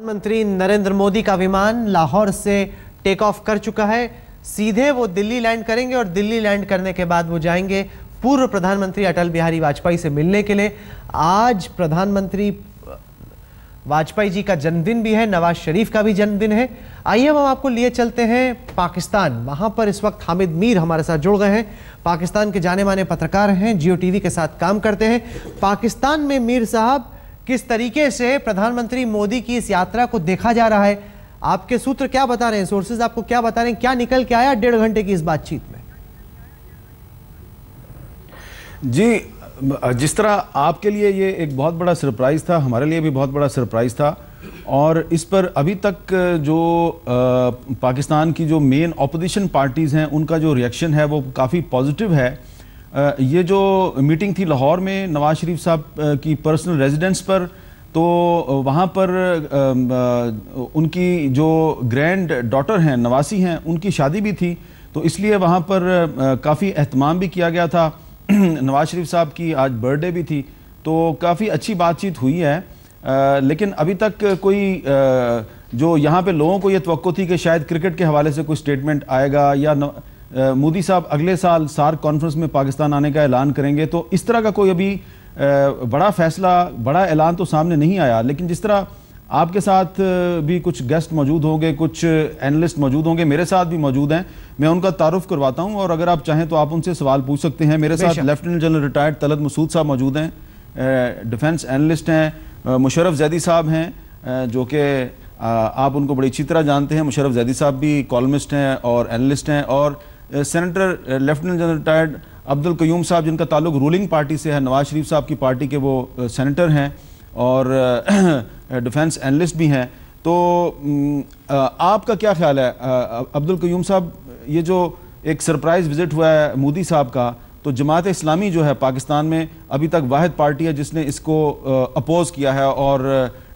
प्रधानमंत्री नरेंद्र मोदी का विमान लाहौर से टेक ऑफ कर चुका है। सीधे वो दिल्ली लैंड करेंगे और दिल्ली लैंड करने के बाद वो जाएंगे पूर्व प्रधानमंत्री अटल बिहारी वाजपेयी से मिलने के लिए। आज प्रधानमंत्री वाजपेयी जी का जन्मदिन भी है, नवाज शरीफ का भी जन्मदिन है। आइए हम आपको लिए चलते हैं पाकिस्तान। वहां पर इस वक्त हामिद मीर हमारे साथ जुड़ गए हैं। पाकिस्तान के जाने माने पत्रकार हैं, जियो टीवी के साथ काम करते हैं। पाकिस्तान में मीर साहब किस तरीके से प्रधानमंत्री मोदी की इस यात्रा को देखा जा रहा है, आपके सूत्र क्या बता रहे हैं, सोर्सेज आपको क्या बता रहे हैं, क्या निकल के आया 1.5 घंटे की इस बातचीत में? जी, जिस तरह आपके लिए ये एक बहुत बड़ा सरप्राइज़ था, हमारे लिए भी बहुत बड़ा सरप्राइज़ था। और इस पर अभी तक जो पाकिस्तान की जो मेन अपोजिशन पार्टीज़ हैं उनका जो रिएक्शन है वो काफ़ी पॉजिटिव है। ये जो मीटिंग थी लाहौर में नवाज शरीफ साहब की पर्सनल रेजिडेंस पर, तो वहाँ पर उनकी जो ग्रैंड डॉटर हैं, नवासी हैं, उनकी शादी भी थी, तो इसलिए वहाँ पर काफ़ी एहतमाम भी किया गया था। नवाज शरीफ साहब की आज बर्थडे भी थी, तो काफ़ी अच्छी बातचीत हुई है। लेकिन अभी तक कोई जो यहाँ पे लोगों को ये तवक्को थी कि शायद क्रिकेट के हवाले से कोई स्टेटमेंट आएगा या मोदी साहब अगले साल सार्क कॉन्फ्रेंस में पाकिस्तान आने का ऐलान करेंगे, तो इस तरह का कोई अभी बड़ा फैसला, बड़ा ऐलान तो सामने नहीं आया। लेकिन जिस तरह आपके साथ भी कुछ गेस्ट मौजूद होंगे, कुछ एनालिस्ट मौजूद होंगे, मेरे साथ भी मौजूद हैं, मैं उनका तारुफ करवाता हूं और अगर आप चाहें तो आप उनसे सवाल पूछ सकते हैं। मेरे साथ lieutenant general retired Talat Masood साहब मौजूद हैं, डिफेंस एनालिस्ट हैं। मुशर्रफ जैदी साहब हैं, जो कि आप उनको बड़ी अच्छी तरह जानते हैं। मुशर्रफ जैदी साहब भी कॉलमिस्ट हैं और एनालिस्ट हैं। और senator lieutenant general retired Abdul Qayyum साहब, जिनका ताल्लुक रूलिंग पार्टी से है, नवाज शरीफ साहब की पार्टी के वो सेनेटर हैं और डिफेंस एनालिस्ट भी हैं। तो आपका क्या ख्याल है अब्दुल कयूम साहब, ये जो एक सरप्राइज़ विजिट हुआ है मोदी साहब का, तो जमात इस्लामी जो है पाकिस्तान में अभी तक वाहिद पार्टी है जिसने इसको अपोज किया है और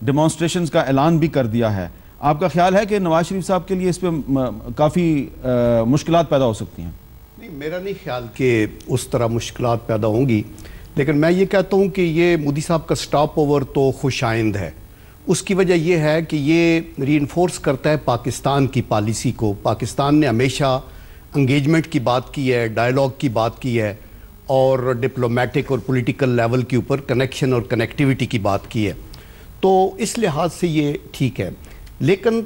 डेमोन्स्ट्रेशंस का ऐलान भी कर दिया है। आपका ख्याल है कि नवाज शरीफ साहब के लिए इस पर काफ़ी मुश्किलात पैदा हो सकती हैं? नहीं, मेरा नहीं ख्याल कि उस तरह मुश्किलात पैदा होंगी, लेकिन मैं ये कहता हूँ कि ये मोदी साहब का स्टॉप ओवर तो खुशाइंद है। उसकी वजह यह है कि ये रीइंफोर्स करता है पाकिस्तान की पॉलिसी को। पाकिस्तान ने हमेशा एंगेजमेंट की बात की है, डायलॉग की बात की है और डिप्लोमेटिक और पॉलिटिकल लेवल के ऊपर कनेक्शन और कनेक्टिविटी की बात की है, तो इस लिहाज से ये ठीक है। लेकिन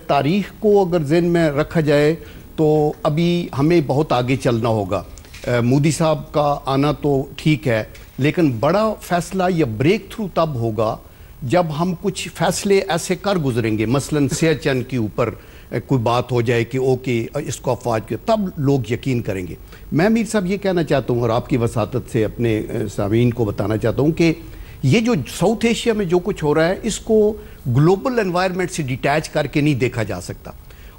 तारीख़ को अगर ज़हन में रखा जाए तो अभी हमें बहुत आगे चलना होगा। मोदी साहब का आना तो ठीक है, लेकिन बड़ा फैसला या ब्रेक थ्रू तब होगा जब हम कुछ फैसले ऐसे कर गुजरेंगे, मसलन सियाचिन के ऊपर कोई बात हो जाए कि ओके इसको अफवाज के, तब लोग यकीन करेंगे। मैं मीर साहब ये कहना चाहता हूँ और आपकी वसातत से अपने सामीन को बताना चाहता हूँ कि ये जो साउथ एशिया में जो कुछ हो रहा है, इसको ग्लोबल एनवायरनमेंट से डिटैच करके नहीं देखा जा सकता।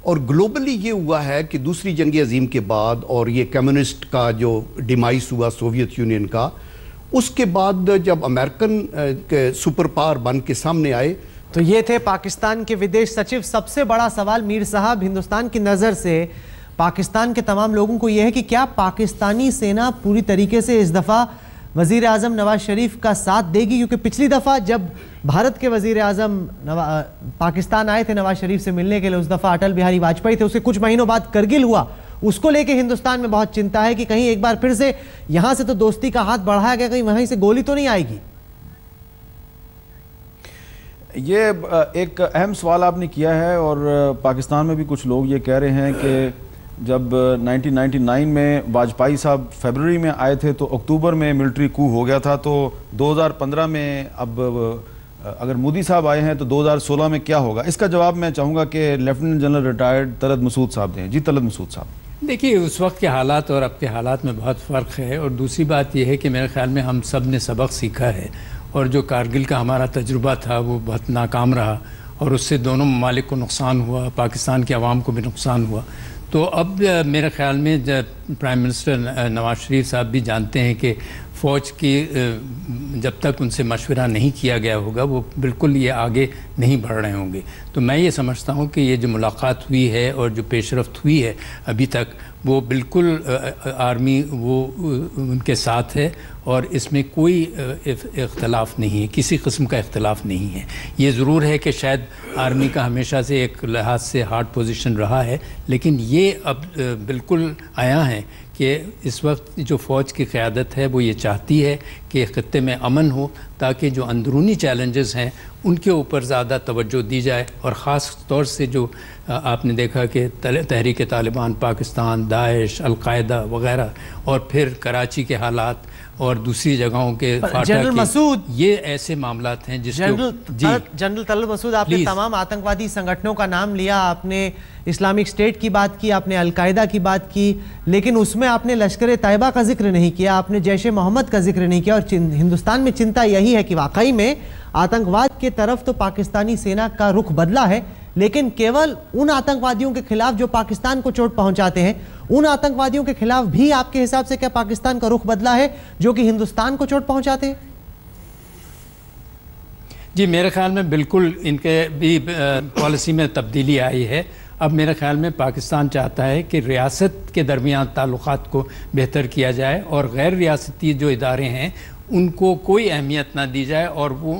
और ग्लोबली ये हुआ है कि दूसरी जंग अजीम के बाद और ये कम्युनिस्ट का जो डिमाइस हुआ सोवियत यूनियन का, उसके बाद जब अमेरिकन सुपर पावर बन के सामने आए। तो ये थे पाकिस्तान के विदेश सचिव। सबसे बड़ा सवाल मीर साहब हिंदुस्तान की नज़र से पाकिस्तान के तमाम लोगों को यह है कि क्या पाकिस्तानी सेना पूरी तरीके से इस दफ़ा वज़ीर आज़म नवाज शरीफ का साथ देगी? क्योंकि पिछली दफ़ा जब भारत के वज़ीर आज़म पाकिस्तान आए थे नवाज शरीफ से मिलने के लिए, उस दफ़ा अटल बिहारी वाजपेयी थे। उसके कुछ महीनों बाद करगिल हुआ, उसको लेके हिंदुस्तान में बहुत चिंता है कि कहीं एक बार फिर से यहाँ से तो दोस्ती का हाथ बढ़ाया गया, कहीं वहीं से गोली तो नहीं आएगी। ये एक अहम सवाल आपने किया है और पाकिस्तान में भी कुछ लोग ये कह रहे हैं कि जब 1999 में वाजपेयी साहब फरवरी में आए थे तो अक्टूबर में मिलिट्री कू हो गया था, तो 2015 में अब अगर मोदी साहब आए हैं तो 2016 में क्या होगा? इसका जवाब मैं चाहूँगा कि lieutenant general retired Talat Masood साहब दें। जी तलत मसूद साहब। देखिए, उस वक्त के हालात और अब के हालात में बहुत फ़र्क है। और दूसरी बात यह है कि मेरे ख्याल में हम सब ने सबक सीखा है और जो कारगिल का हमारा तजुर्बा था वो बहुत नाकाम रहा और उससे दोनों ममालिक को नुकसान हुआ, पाकिस्तान के अवाम को भी नुकसान हुआ। तो अब मेरे ख्याल में प्राइम मिनिस्टर नवाज शरीफ साहब भी जानते हैं कि फ़ौज की जब तक उनसे मशवरा नहीं किया गया होगा वो बिल्कुल ये आगे नहीं बढ़ रहे होंगे। तो मैं ये समझता हूँ कि ये जो मुलाकात हुई है और जो पेशरफ्त हुई है अभी तक वो बिल्कुल आर्मी वो उनके साथ है और इसमें कोई इख्तलाफ नहीं है, किसी किस्म का इख्तलाफ नहीं है। ये ज़रूर है कि शायद आर्मी का हमेशा से एक लिहाज से हार्ड पोजीशन रहा है, लेकिन ये अब बिल्कुल आया है कि इस वक्त जो फ़ौज की क़यादत है वो ये चाहती है कि ख़ित्ते में अमन हो ताकि जो अंदरूनी चैलेंजेस हैं उनके ऊपर ज़्यादा तवज्जो दी जाए। और ख़ास तौर से जो आपने देखा कि तहरीक तालिबान पाकिस्तान, दाइश, अलकायदा वग़ैरह और फिर कराची के हालात और दूसरी जगहों के जनरल मसूद, ये ऐसे मामलात हैं जिसके जनरल तलत मसूद, आपने तमाम आतंकवादी संगठनों का नाम लिया, आपने इस्लामिक स्टेट की बात की, आपने अलकायदा की बात की, लेकिन उसमें आपने लश्कर तैयबा का जिक्र नहीं किया, आपने जैश ए मोहम्मद का जिक्र नहीं किया। और हिंदुस्तान में चिंता यही है कि वाकई में आतंकवाद के तरफ तो पाकिस्तानी सेना का रुख बदला है, लेकिन केवल उन आतंकवादियों के खिलाफ जो पाकिस्तान को चोट पहुंचाते हैं, उन आतंकवादियों के खिलाफ भी आपके हिसाब से क्या पाकिस्तान का रुख बदला है जो कि हिंदुस्तान को चोट पहुंचाते हैं? जी, मेरे ख्याल में बिल्कुल इनके भी पॉलिसी में तब्दीली आई है। अब मेरे ख्याल में पाकिस्तान चाहता है कि रियासत के दरमियान ताल्लुकात को बेहतर किया जाए और गैर रियासती जो इदारे हैं उनको कोई अहमियत ना दी जाए और वो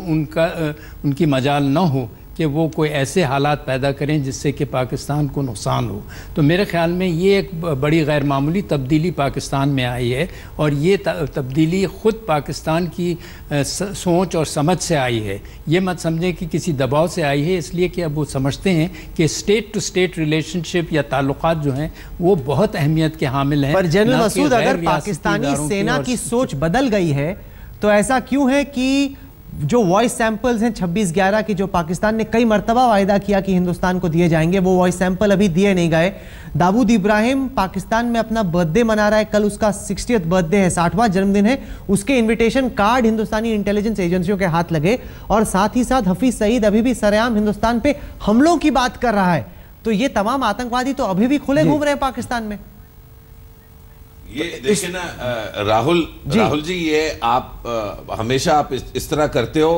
उनकी मजाल ना हो कि वो कोई ऐसे हालात पैदा करें जिससे कि पाकिस्तान को नुकसान हो। तो मेरे ख्याल में ये एक बड़ी गैर मामूली तब्दीली पाकिस्तान में आई है और ये तब्दीली ख़ुद पाकिस्तान की सोच और समझ से आई है। ये मत समझें कि किसी दबाव से आई है, इसलिए कि अब वो समझते हैं कि स्टेट टू स्टेट रिलेशनशिप या ताल्लुकात जो हैं वो बहुत अहमियत के हामिल हैं। पर जनरल मसूद, अगर पाकिस्तानी सेना की सोच बदल गई है तो ऐसा क्यों है कि जो वॉइस सैंपल्स हैं 26/11 की जो पाकिस्तान ने कई मरतबा वायदा किया कि हिंदुस्तान को दिए जाएंगे, वो वॉइस सैंपल अभी दिए नहीं गए। दाऊद इब्राहिम पाकिस्तान में अपना बर्थडे मना रहा है, कल उसका 60th बर्थडे है, 60वां जन्मदिन है। उसके इनविटेशन कार्ड हिंदुस्तानी इंटेलिजेंस एजेंसियों के हाथ लगे और साथ ही साथ हफीज सईद अभी भी सरेआम हिंदुस्तान पे हमलों की बात कर रहा है। तो ये तमाम आतंकवादी तो अभी भी खुले घूम रहे हैं पाकिस्तान में। ये देखिए ना राहुल जी, ये आप हमेशा आप इस तरह करते हो।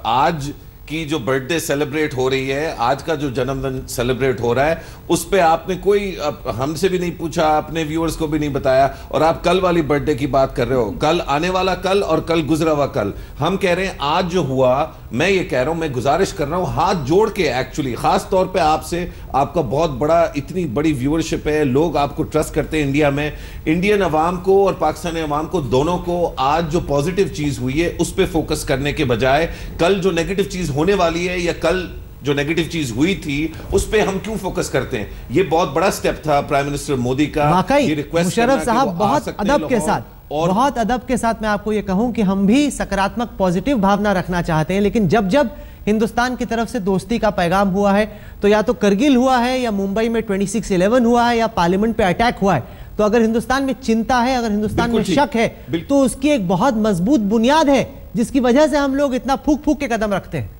आज की जो बर्थडे सेलिब्रेट हो रही है, आज का जो जन्मदिन सेलिब्रेट हो रहा है, उस पे आपने कोई हमसे भी नहीं पूछा, अपने व्यूअर्स को भी नहीं बताया, और आप कल वाली बर्थडे की बात कर रहे हो। कल आने वाला कल और कल गुजरा हुआ कल। हम कह रहे हैं आज जो हुआ, मैं ये कह रहा हूं, मैं गुजारिश कर रहा हूं हाथ जोड़ के, एक्चुअली खास तौर पे आपसे, आपका बहुत बड़ा, इतनी बड़ी व्यूअरशिप है, लोग आपको ट्रस्ट करते हैं इंडिया में। इंडियन अवाम को और पाकिस्तानी अवाम को, दोनों को आज जो पॉजिटिव चीज हुई है उस पर फोकस करने के बजाय कल जो नेगेटिव चीज होने वाली है या कल जो नेगेटिव चीज हुई थी उस पे हम क्यों फोकस करते हैं। ये बहुत बड़ा स्टेप था प्राइम मिनिस्टर मोदी का। ये रिक्वेस्ट मुशर्रफ साहब बहुत अदब के साथ, बहुत अदब के साथ मैं आपको ये कहूं कि हम भी सकारात्मक पॉजिटिव भावना रखना चाहते हैं, लेकिन जब जब हिंदुस्तान की तरफ से दोस्ती का पैगाम हुआ है, तो या तो करगिल हुआ है या मुंबई में 26/11 हुआ है या पार्लियामेंट पे अटैक हुआ है, तो अगर हिंदुस्तान में चिंता है, अगर हिंदुस्तान में शक है, तो उसकी एक बहुत मजबूत बुनियाद है जिसकी वजह से हम लोग इतना फूक फूक के कदम रखते हैं।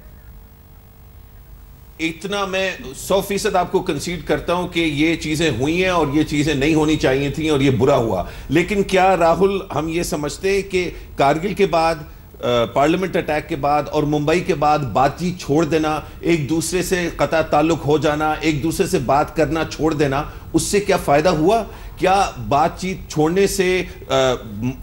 इतना मैं 100% आपको कंसीड करता हूं कि ये चीजें हुई हैं और ये चीजें नहीं होनी चाहिए थी और ये बुरा हुआ। लेकिन क्या राहुल, हम ये समझते हैं कि कारगिल के बाद, पार्लियामेंट अटैक के बाद और मुंबई के बाद बातचीत छोड़ देना, एक दूसरे से कता ताल्लुक हो जाना, एक दूसरे से बात करना छोड़ देना, उससे क्या फायदा हुआ? क्या बातचीत छोड़ने से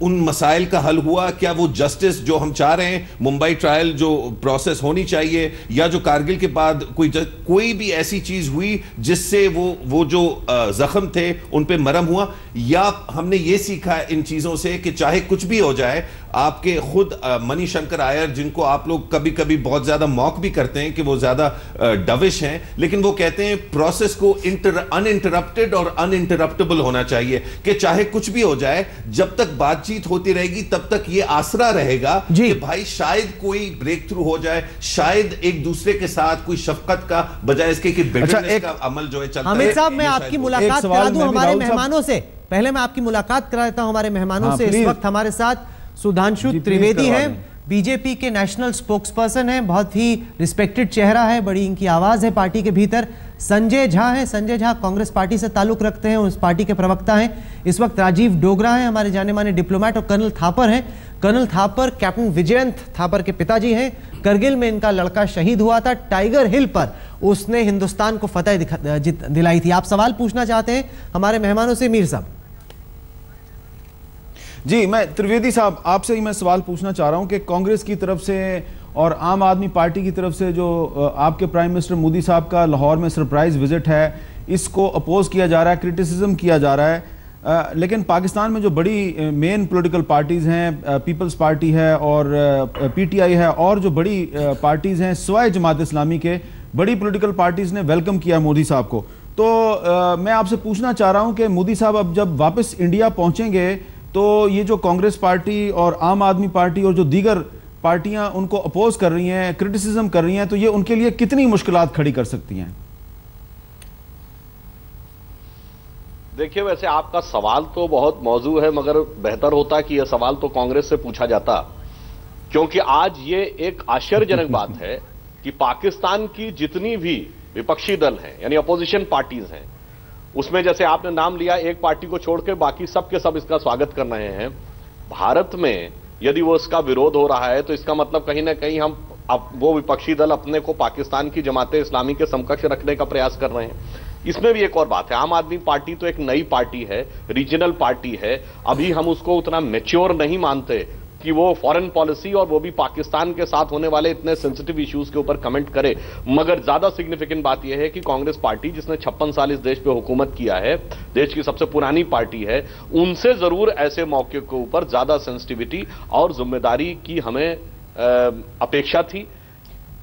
उन मसाइल का हल हुआ? क्या वो जस्टिस जो हम चाह रहे हैं, मुंबई ट्रायल जो प्रोसेस होनी चाहिए, या जो कारगिल के बाद कोई भी ऐसी चीज हुई जिससे वो जो जख्म थे उन पे मरहम हुआ? या हमने ये सीखा इन चीजों से कि चाहे कुछ भी हो जाए, आपके खुद मणिशंकर आयर, जिनको आप लोग कभी कभी बहुत ज्यादा मॉक भी करते हैं कि वो ज्यादा डविश हैं, लेकिन वो कहते हैं प्रोसेस को अनइंटरप्टेड और अनइंटरप्टेबल होना चाहिए, कि चाहे कुछ भी हो जाए, जब तक बातचीत होती रहेगी तब तक ये आसरा रहेगा कि भाई शायद कोई ब्रेक थ्रू हो जाए, शायद एक दूसरे के साथ कोई शफकत का बजाय इसके कि बिटरनेस का अमल जो है चलता है। हामिद साहब, मैं आपकी मुलाकात करा दूं हमारे मेहमानों से, पहले मैं आपकी मुलाकात करा देता हूं हमारे मेहमानों से। इस वक्त हमारे साथ सुधांशु त्रिवेदी हैं, बीजेपी के नेशनल स्पोक्सपर्सन हैं, बहुत ही रिस्पेक्टेड चेहरा है, बड़ी इनकी आवाज़ है पार्टी के भीतर। संजय झा हैं, संजय झा कांग्रेस पार्टी से ताल्लुक़ रखते हैं, उस पार्टी के प्रवक्ता हैं। इस वक्त राजीव डोगरा हैं, हमारे जाने माने डिप्लोमेट। और कर्नल थापर हैं। कर्नल थापर कैप्टन विजयंत थापर के पिताजी हैं। करगिल में इनका लड़का शहीद हुआ था, टाइगर हिल पर उसने हिंदुस्तान को फतह दिलाई थी। आप सवाल पूछना चाहते हैं हमारे मेहमानों से? मीर साहब जी, मैं त्रिवेदी साहब आपसे ही मैं सवाल पूछना चाह रहा हूं कि कांग्रेस की तरफ से और आम आदमी पार्टी की तरफ से जो आपके प्राइम मिनिस्टर मोदी साहब का लाहौर में सरप्राइज विजिट है, इसको अपोज किया जा रहा है, क्रिटिसिज्म किया जा रहा है। लेकिन पाकिस्तान में जो बड़ी मेन पॉलिटिकल पार्टीज़ हैं, पीपल्स पार्टी है और पीटीआई है, और जो बड़ी पार्टीज़ हैं सिवाय जमात इस्लामी के, बड़ी पॉलिटिकल पार्टीज़ ने वेलकम किया मोदी साहब को। तो मैं आपसे पूछना चाह रहा हूं कि मोदी साहब अब जब वापस इंडिया पहुंचेंगे तो ये जो कांग्रेस पार्टी और आम आदमी पार्टी और जो दीगर पार्टियां उनको अपोज कर रही हैं, क्रिटिसिज्म कर रही हैं, तो ये उनके लिए कितनी मुश्किलात खड़ी कर सकती हैं? देखिए, वैसे आपका सवाल तो बहुत मौजू है, मगर बेहतर होता कि यह सवाल तो कांग्रेस से पूछा जाता, क्योंकि आज ये एक आश्चर्यजनक बात है कि पाकिस्तान की जितनी भी विपक्षी दल हैं, यानी अपोजिशन पार्टीज हैं, उसमें जैसे आपने नाम लिया, एक पार्टी को छोड़ के बाकी सब के सब इसका स्वागत कर रहे हैं। भारत में यदि वो इसका विरोध हो रहा है तो इसका मतलब कहीं ना कहीं हम वो विपक्षी दल अपने को पाकिस्तान की जमाते इस्लामी के समकक्ष रखने का प्रयास कर रहे हैं। इसमें भी एक और बात है, आम आदमी पार्टी तो एक नई पार्टी है, रीजनल पार्टी है, अभी हम उसको उतना मैच्योर नहीं मानते कि वो फॉरेन पॉलिसी और वो भी पाकिस्तान के साथ होने वाले इतने सेंसिटिव इश्यूज के ऊपर कमेंट करे। मगर ज्यादा सिग्निफिकेंट बात यह है कि कांग्रेस पार्टी, जिसने 56 साल इस देश पे हुकूमत किया है, देश की सबसे पुरानी पार्टी है, उनसे जरूर ऐसे मौके के ऊपर ज्यादा सेंसिटिविटी और जिम्मेदारी की हमें अपेक्षा थी।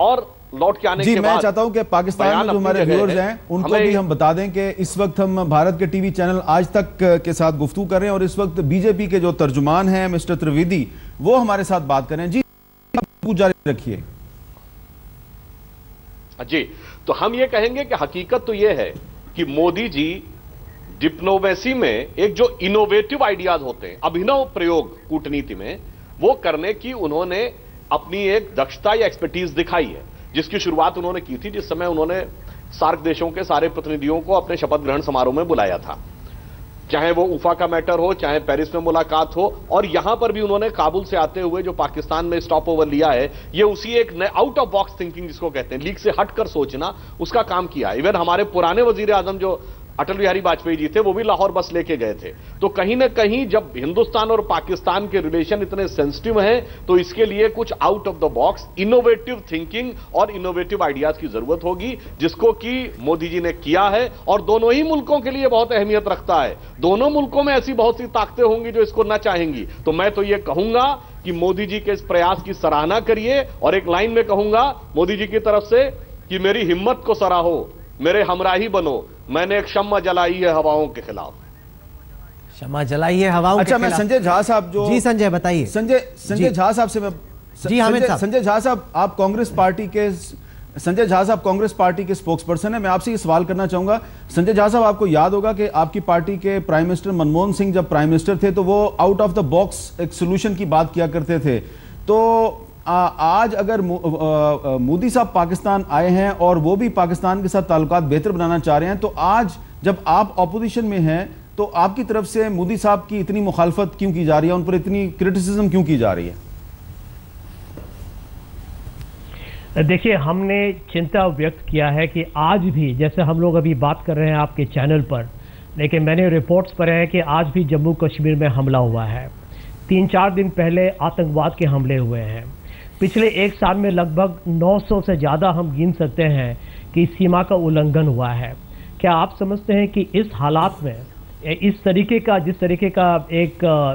और लौट के आने के बाद मैं चाहता हूं कि पाकिस्तान में जो हमारे व्यूअर्स हैं उनको भी हम बता दें कि इस वक्त हम भारत के टीवी चैनल आज तक के साथ गुफ्तगू कर रहे हैं और इस वक्त बीजेपी के जो तर्जुमान हैं मिस्टर त्रिवेदी, वो हमारे साथ बात कर रहे हैं। जी जारी रखिए। जी, तो हम ये कहेंगे कि हकीकत तो ये है कि मोदी जी डिप्लोमेसी में एक जो इनोवेटिव आइडियाज होते हैं, अभिनव प्रयोग कूटनीति में, वो करने की उन्होंने अपनी एक दक्षता या एक्सपर्टीज दिखाई है, जिसकी शुरुआत उन्होंने की थी जिस समय उन्होंने सार्क देशों के सारे प्रतिनिधियों को अपने शपथ ग्रहण समारोह में बुलाया था। चाहे वो उफा का मैटर हो, चाहे पेरिस में मुलाकात हो, और यहां पर भी उन्होंने काबुल से आते हुए जो पाकिस्तान में स्टॉप ओवर लिया है, ये उसी एक आउट ऑफ बॉक्स थिंकिंग जिसको कहते हैं, लीक से हटकर सोचना, उसका काम किया। इवन हमारे पुराने वजीर आजम जो अटल बिहारी वाजपेयी जी थे, वो भी लाहौर बस लेके गए थे। तो कहीं ना कहीं जब हिंदुस्तान और पाकिस्तान के रिलेशन इतने सेंसिटिव हैं, तो इसके लिए कुछ out of the box innovative thinking और इनोवेटिव आइडियाज की जरूरत होगी, जिसको कि मोदी जी ने किया है और दोनों ही मुल्कों के लिए बहुत अहमियत रखता है। दोनों मुल्कों में ऐसी बहुत सी ताकतें होंगी जो इसको ना चाहेंगी। तो मैं तो ये कहूंगा कि मोदी जी के इस प्रयास की सराहना करिए, और एक लाइन में कहूंगा मोदी जी की तरफ से कि मेरी हिम्मत को सराहो, मेरे हमराही बनो, मैंने एक शम्मा जलाई है हवाओं के खिलाफ। शम्मा जलाई है हवाओं के खिलाफ। मैं संजय झा साहब जो जी संजय बताइए। संजय झा साहब से मैं जी हामिद साहब। संजय झा साहब, आप कांग्रेस पार्टी के संजय झा साहब कांग्रेस पार्टी के स्पोक्सपर्सन है। मैं आपसे ये सवाल करना चाहूंगा, संजय झा साहब, आपको याद होगा कि आपकी पार्टी के प्राइम मिनिस्टर मनमोहन सिंह जब प्राइम मिनिस्टर थे तो वो आउट ऑफ द बॉक्स एक सोल्यूशन की बात किया करते थे। तो आज अगर मोदी साहब पाकिस्तान आए हैं और वो भी पाकिस्तान के साथ ताल्लुकात बेहतर बनाना चाह रहे हैं, तो आज जब आप ऑपोजिशन में हैं तो आपकी तरफ से मोदी साहब की इतनी मुखालफत क्यों की जा रही है, उन पर इतनी क्रिटिसिज्म क्यों की जा रही है? देखिए, हमने चिंता व्यक्त किया है कि आज भी, जैसे हम लोग अभी बात कर रहे हैं आपके चैनल पर, लेकिन मैंने रिपोर्ट्स पढ़े हैं कि आज भी जम्मू कश्मीर में हमला हुआ है। 3-4 दिन पहले आतंकवाद के हमले हुए हैं। पिछले 1 साल में लगभग 900 से ज़्यादा हम गिन सकते हैं कि सीमा का उल्लंघन हुआ है। क्या आप समझते हैं कि इस हालात में इस तरीके का, जिस तरीके का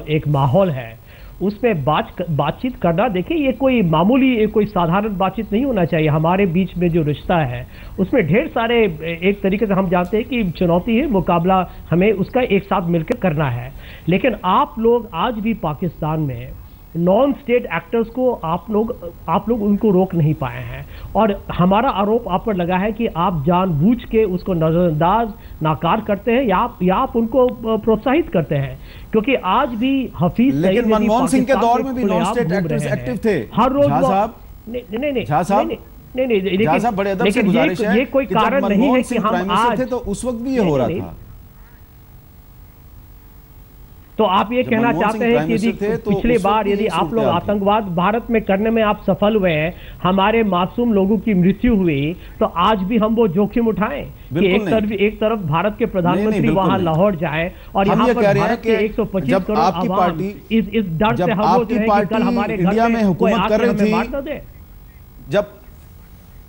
एक माहौल है, उसमें बातचीत करना, देखिए ये कोई मामूली, कोई साधारण बातचीत नहीं होना चाहिए। हमारे बीच में जो रिश्ता है उसमें ढेर सारे, एक तरीके से हम जानते हैं कि चुनौती है, मुकाबला हमें उसका एक साथ मिलकर करना है। लेकिन आप लोग आज भी पाकिस्तान में नॉन स्टेट एक्टर्स को आप लोग उनको रोक नहीं पाए हैं, और हमारा आरोप आप पर लगा है कि आप जानबूझ के उसको नजरअंदाज नाकार करते हैं या आप उनको प्रोत्साहित करते हैं, क्योंकि आज भी हफीज सईद, लेकिन मनमोहन सिंह के दौर में भी नॉन स्टेट एक्टर्स एक्टिव थे। हर रोज नहीं, बड़े अदब से गुजारिश है, ये कोई कारण नहीं है कि हम आज, तो उस वक्त भी ये हो रहा था। तो आप ये कहना चाहते हैं कि यदि पिछली बार यदि आप लोग आतंकवाद भारत में करने में आप सफल हुए हैं, हमारे मासूम लोगों की मृत्यु हुई, तो आज भी हम वो जोखिम उठाएं कि एक तरफ भारत के प्रधानमंत्री वहां लाहौर जाए और यहाँ पर भारत के 125 करोड़ आवाम इस डर से हम लोग कि कल हमारे घर में हुकूमत कर रही थी।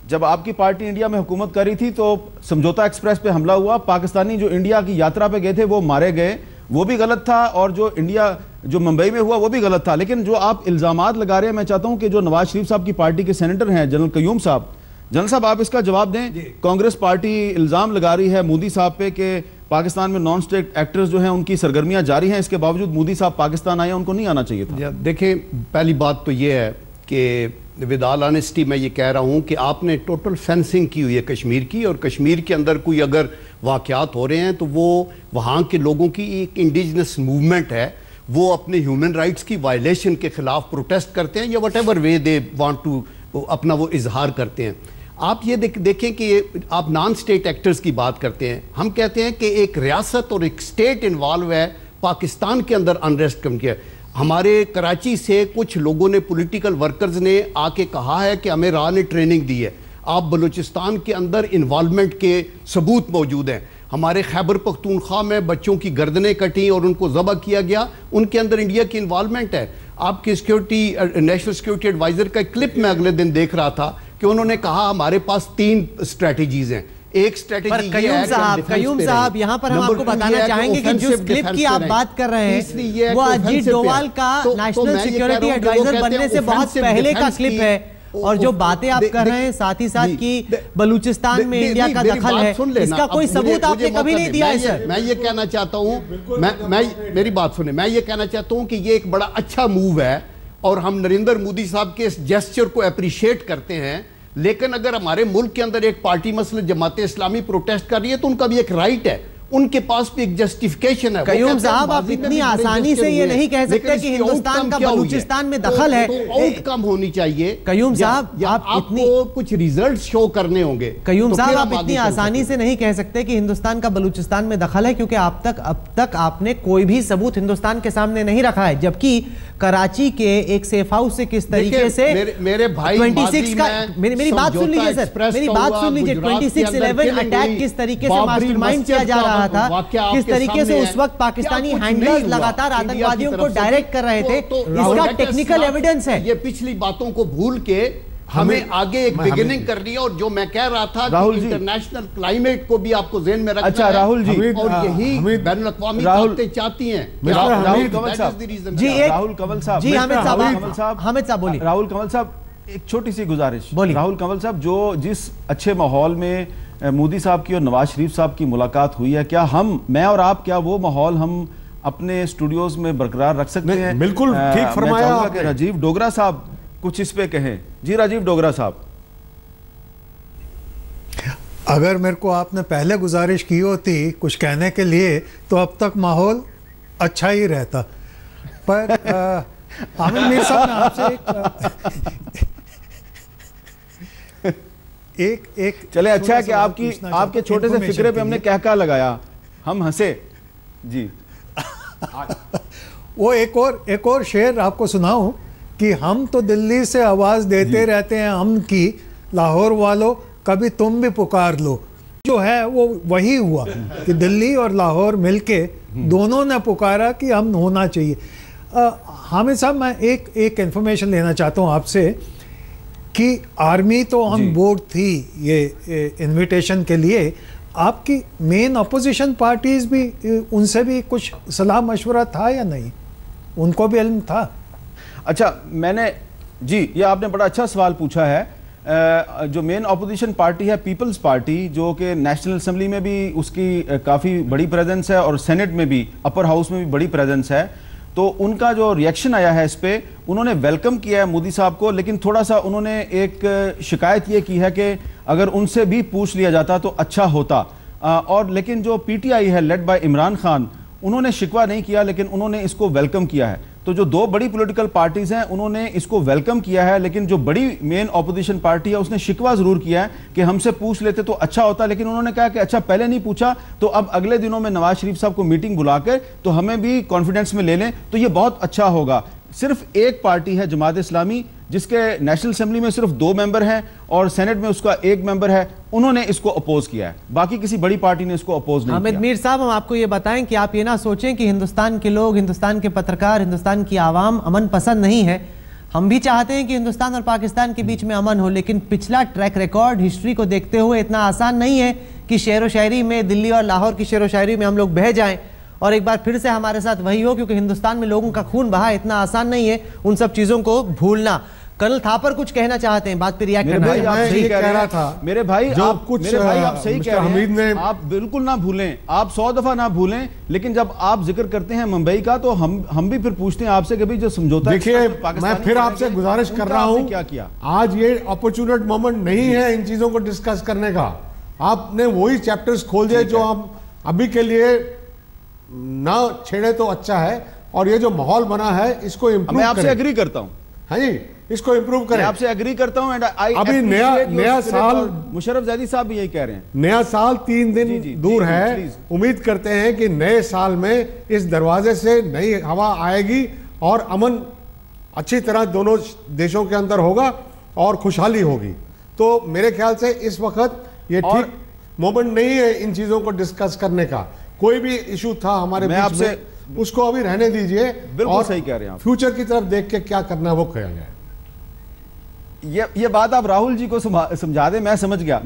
जब आपकी पार्टी इंडिया में हुकूमत कर रही थी तो समझौता एक्सप्रेस पे हमला हुआ, पाकिस्तानी जो इंडिया की यात्रा पे गए थे वो मारे गए, वो भी गलत था, और जो मुंबई में हुआ वो भी गलत था। लेकिन जो आप इल्जामात लगा रहे हैं, मैं चाहता हूं कि जो नवाज शरीफ साहब की पार्टी के सेनेटर हैं जनरल कयूम साहब, जनरल साहब आप इसका जवाब दें। कांग्रेस पार्टी इल्जाम लगा रही है मोदी साहब पे कि पाकिस्तान में नॉन स्टेट एक्टर्स जो हैं उनकी सरगर्मियां जारी हैं, इसके बावजूद मोदी साहब पाकिस्तान आए, उनको नहीं आना चाहिए था। देखिए, पहली बात तो ये है कि विद ऑल ऑनेस्टी मैं ये कह रहा हूँ कि आपने टोटल फेंसिंग की हुई है कश्मीर की, और कश्मीर के अंदर कोई अगर वाक़यात हो रहे हैं तो वो वहाँ के लोगों की एक इंडिजिनस मूवमेंट है, वो अपने ह्यूमन राइट्स की वायलेशन के खिलाफ प्रोटेस्ट करते हैं या whatever way they want to अपना वो इजहार करते हैं। आप ये देखें कि आप नॉन स्टेट एक्टर्स की बात करते हैं, हम कहते हैं कि एक रियासत और एक स्टेट इन्वॉल्व है पाकिस्तान के अंदर अनरेस्ट कम किया। हमारे कराची से कुछ लोगों ने, पॉलिटिकल वर्कर्स ने आके कहा है कि हमें राह ने ट्रेनिंग दी है, आप बलूचिस्तान के अंदर इन्वॉल्वमेंट के सबूत मौजूद हैं। हमारे खैबर पख्तूनख्वा में बच्चों की गर्दनें कटी और उनको ज़बह किया गया, उनके अंदर इंडिया की इन्वॉल्वमेंट है। आपकी नेशनल सिक्योरिटी एडवाइजर का क्लिप मैं अगले दिन देख रहा था कि उन्होंने कहा हमारे पास 3 स्ट्रैटेजीज हैं। एक स्ट्रैटेजी कयूम साहब यहाँ पर हम आपको बताना चाहेंगे कि जिस क्लिप की आप बात कर रहे हैं वो अजीत डोवाल का नेशनल सिक्योरिटी एडवाइजर बनने से बहुत पहले का क्लिप है, और जो बातें आप कर रहे हैं साथ ही साथ कि बलूचिस्तान में इंडिया का दखल है, इसका कोई सबूत आपने कभी नहीं दिया है सर। मैं ये कहना चाहता हूँ, मेरी बात सुने, मैं ये कहना चाहता हूँ कि ये एक बड़ा अच्छा मूव है और हम नरेंद्र मोदी साहब के इस जेस्चर को अप्रिशिएट करते हैं। लेकिन अगर हमारे मुल्क के अंदर एक पार्टी मसले जमाते इस्लामी प्रोटेस्ट कर रही है तो उनका भी एक राइट है, उनके पास भी एक जस्टिफिकेशन है। कयूम साहब, आप इतनी आसानी से ये नहीं कह सकते कि हिंदुस्तान का बलूचिस्तान में दखल है। आउटकम होनी चाहिए। कयूम साहब, आपको कुछ रिजल्ट शो करने होंगे। कयूम साहब, आप इतनी आसानी से नहीं कह सकते कि हिंदुस्तान का बलूचिस्तान में दखल है, क्योंकि अब तक आपने कोई भी सबूत हिंदुस्तान के सामने नहीं रखा है। जबकि कराची के एक सेफ हाउस से किस तरीके से मेरे भाई 26 का, मेरी बात सुन लीजिए सर, मेरी बात सुन लीजिए, 26/11 अटैक किस तरीके से मास्टरमाइंड किया जा रहा था, किस तरीके से उस वक्त पाकिस्तानी हैंडलर्स लगातार आतंकवादियों को डायरेक्ट कर रहे थे, इसका टेक्निकल एविडेंस है। ये पिछली बातों को भूल के हमें आगे एक बिगिनिंग करनी है, और जो मैं कह रहा था कि इंटरनेशनल क्लाइमेट को भी आपको ज़हन में रखना है। अच्छा राहुल जी, और यही बैनुल-अक़वामी ताकतें चाहती हैं। राहुल कंवल साहब जी, हामिद साहब बोलिए। राहुल कंवल साहब, एक छोटी सी गुजारिश। राहुल कंवल साहब, जो जिस अच्छे माहौल में मोदी साहब की और नवाज शरीफ साहब की मुलाकात हुई है, क्या मैं और आप, क्या वो माहौल हम अपने स्टूडियोज में बरकरार रख सकते हैं? बिल्कुल ठीक फरमाया आपने। राजीव डोगरा साहब कुछ इस पे कहें। जी राजीव डोगरा साहब, अगर मेरे को आपने पहले गुजारिश की होती कुछ कहने के लिए तो अब तक माहौल अच्छा ही रहता, पर आमिर मीर साहब ने आपसे एक चले, अच्छा है कि आपके छोटे से फिक्रे पे हमने क्या लगाया, हम हंसे जी। वो एक और शेर आपको सुनाऊं कि हम तो दिल्ली से आवाज देते रहते हैं हम की, लाहौर वालों कभी तुम भी पुकार लो। जो है वो वही हुआ कि दिल्ली और लाहौर मिलके दोनों ने पुकारा कि हम होना चाहिए। हामिद साहब, मैं एक इंफॉर्मेशन लेना चाहता हूँ आपसे कि आर्मी तो ऑन बोर्ड थी ये इनविटेशन के लिए, आपकी मेन अपोजिशन पार्टीज भी, उनसे भी कुछ सलाह मशवरा था या नहीं? उनको भी इल्म था? अच्छा, जी ये आपने बड़ा अच्छा सवाल पूछा है। जो मेन अपोजिशन पार्टी है पीपल्स पार्टी, जो कि नेशनल असेंबली में भी उसकी काफ़ी बड़ी प्रेजेंस है और सेनेट में भी, अपर हाउस में भी बड़ी प्रेजेंस है, तो उनका जो रिएक्शन आया है इस पे, उन्होंने वेलकम किया है मोदी साहब को, लेकिन थोड़ा सा उन्होंने एक शिकायत ये की है कि अगर उनसे भी पूछ लिया जाता तो अच्छा होता। और लेकिन जो पीटीआई है लेड बाय इमरान खान, उन्होंने शिकवा नहीं किया, लेकिन उन्होंने इसको वेलकम किया है। तो जो दो बड़ी पॉलिटिकल पार्टीज हैं उन्होंने इसको वेलकम किया है, लेकिन जो बड़ी मेन ऑपोजिशन पार्टी है उसने शिकवा जरूर किया है कि हमसे पूछ लेते तो अच्छा होता, लेकिन उन्होंने कहा कि अच्छा पहले नहीं पूछा तो अब अगले दिनों में नवाज शरीफ साहब को मीटिंग बुलाकर तो हमें भी कॉन्फिडेंस में ले लें तो ये बहुत अच्छा होगा। सिर्फ एक पार्टी है जमात इस्लामी जिसके नेशनल असेंबली में सिर्फ 2 मेंबर हैं और सेनेट में उसका 1 मेंबर है, उन्होंने इसको अपोज किया है, बाकी किसी बड़ी पार्टी ने इसको अपोज नहीं किया। हामिद मीर साहब, हम आपको ये बताएं कि आप ये ना सोचें कि हिंदुस्तान के लोग, हिंदुस्तान के पत्रकार, हिंदुस्तान की आवाम अमन पसंद नहीं है। हम भी चाहते हैं कि हिंदुस्तान और पाकिस्तान के बीच में अमन हो, लेकिन पिछला ट्रैक रिकॉर्ड, हिस्ट्री को देखते हुए इतना आसान नहीं है कि शेर व शायरी में, दिल्ली और लाहौर की शेर व शायरी में हम लोग बह जाएं और एक बार फिर से हमारे साथ वही हो, क्योंकि हिंदुस्तान में लोगों का खून बहा, इतना आसान नहीं है उन सब चीजों को भूलना। कर्नल थापर कुछ कहना चाहते हैं, बात पे रिएक्ट करना है। आप सही कह रहा था मेरे भाई, आप सही कह रहे हैं, आप बिल्कुल ना भूलें, आप 100 दफा ना भूलें, लेकिन जब आप जिक्र करते हैं मुंबई का तो हम भी फिर पूछते हैं आपसे कि भाई जो समझौता, देखिए मैं फिर आपसे गुजारिश कर रहा हूं, क्या किया आज ये अपॉर्चुनिटी मोमेंट नहीं है इन चीजों को डिस्कस करने का। आपने वही चैप्टर्स खोल दिए जो हम अभी के लिए ना छेड़े तो अच्छा है, और ये जो माहौल बना है इसको इम्प्रूव, मैं आपसे एग्री करता हूं, हाँ जी, इसको इम्प्रूव करें। आपसे एग्री करता हूं। अभी नया साल, मुशर्रफ जैदी साहब भी यही कह रहे हैं, नया साल 3 दिन दूर है। उम्मीद करते हैं कि नए साल में इस दरवाजे से नई हवा आएगी और अमन अच्छी तरह दोनों देशों के अंदर होगा और खुशहाली होगी। तो मेरे ख्याल से इस वक्त ये ठीक मोमेंट नहीं है इन चीजों को डिस्कस करने का। कोई भी इशू था हमारे बीच में, उसको अभी रहने दीजिए, बिल्कुल सही कह रहे हैं आप। फ्यूचर की तरफ देख के क्या करना है वो किया जाए। ये बात आप राहुल जी को समझा दें, मैं समझ गया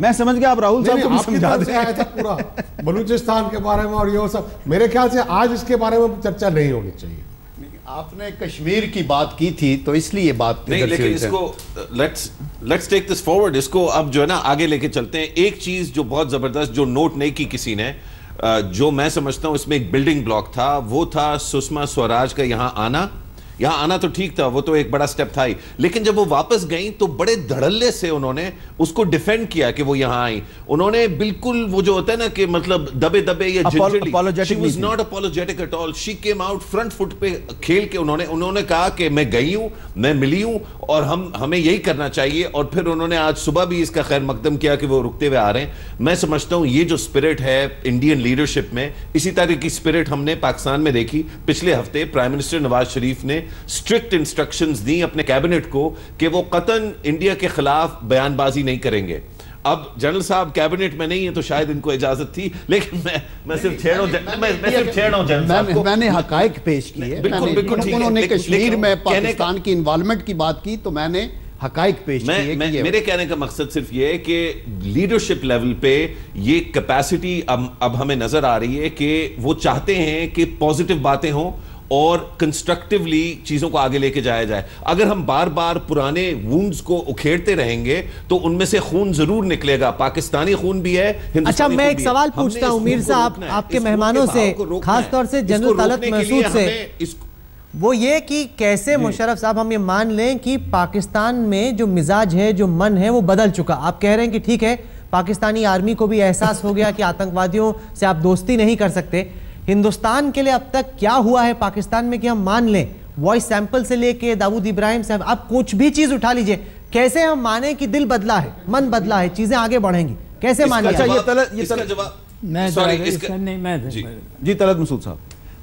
आप राहुल साहब को समझा दें। आया था पूरा बलूचिस्तान के बारे में और ये सब, मेरे ख्याल से आज इसके बारे में चर्चा नहीं होनी चाहिए। आपने कश्मीर की बात की थी तो इसलिए बात नहीं, लेकिन इसको लेट्स टेक दिस फॉरवर्ड, इसको अब जो है ना आगे लेके चलते हैं। एक चीज जो बहुत जबरदस्त, जो नोट नहीं की किसी ने, जो मैं समझता हूं इसमें एक बिल्डिंग ब्लॉक था, वो था सुषमा स्वराज का यहाँ आना तो ठीक था, वो तो एक बड़ा स्टेप था ही, लेकिन जब वो वापस गई तो बड़े धड़ल्ले से उन्होंने उसको डिफेंड किया कि वो यहां आई। उन्होंने बिल्कुल वो जो होता है ना कि मतलब दबे या gingerly, she was not apologetic at all, she came out front foot पे खेल के उन्होंने कहा कि मैं गई हूं, मैं मिली हूं और हमें यही करना चाहिए। और फिर उन्होंने आज सुबह भी इसका खैर मकदम किया कि वो रुकते हुए आ रहे हैं। मैं समझता हूं ये जो स्पिरिट है इंडियन लीडरशिप में, इसी तरह की स्पिरिट हमने पाकिस्तान में देखी। पिछले हफ्ते प्राइम मिनिस्टर नवाज शरीफ ने स्ट्रिक्ट इंस्ट्रक्शंस दी अपने कैबिनेट को कि वो कतन इंडिया के खिलाफ बयानबाजी नहीं करेंगे। अब जनरल साहब कैबिनेट में नहीं है तो शायद इनको इजाजत थी, लेकिन मैं सिर्फ छेड़ रहा हूं जनरल साहब को। मैंने हकायक पेश किए, उन्होंने कश्मीर में पाकिस्तान की इन्वॉल्वमेंट की बात की तो मैंने हकायक पेश किए। मेरे कहने का मकसद सिर्फ ये है कि लीडरशिप लेवल पे ये कैपेसिटी अब हमें नजर आ रही है कि वो चाहते हैं कि पॉजिटिव बातें हों और कंस्ट्रक्टिवली चीजों को आगे लेके जाया जाए। अगर हम बार बार पुराने वुंड्स को उखेड़ते रहेंगे तो उनमें से खून जरूर निकलेगा, पाकिस्तानी खून भी है। अच्छा, मैं एक सवाल पूछता हूं मीर साहब आपके मेहमानों से, खासतौर से जनरल तलत महसूद से, वो ये कि कैसे मुशर्रफ साहब हम ये मान लें कि पाकिस्तान में जो मिजाज है, जो मन है, वो बदल चुका। आप कह रहे हैं कि ठीक है, पाकिस्तानी आर्मी को भी एहसास हो गया कि आतंकवादियों से आप दोस्ती नहीं कर सकते। हिंदुस्तान के लिए अब तक क्या हुआ है पाकिस्तान में कि हम मान लें, वॉइस सैंपल से लेके दाऊद इब्राहिम साहब, आप कुछ भी चीज उठा लीजिए, कैसे हम माने कि दिल बदला है, मन बदला है, चीजें आगे बढ़ेंगी, कैसे माने? जी तलत मसूद साहब,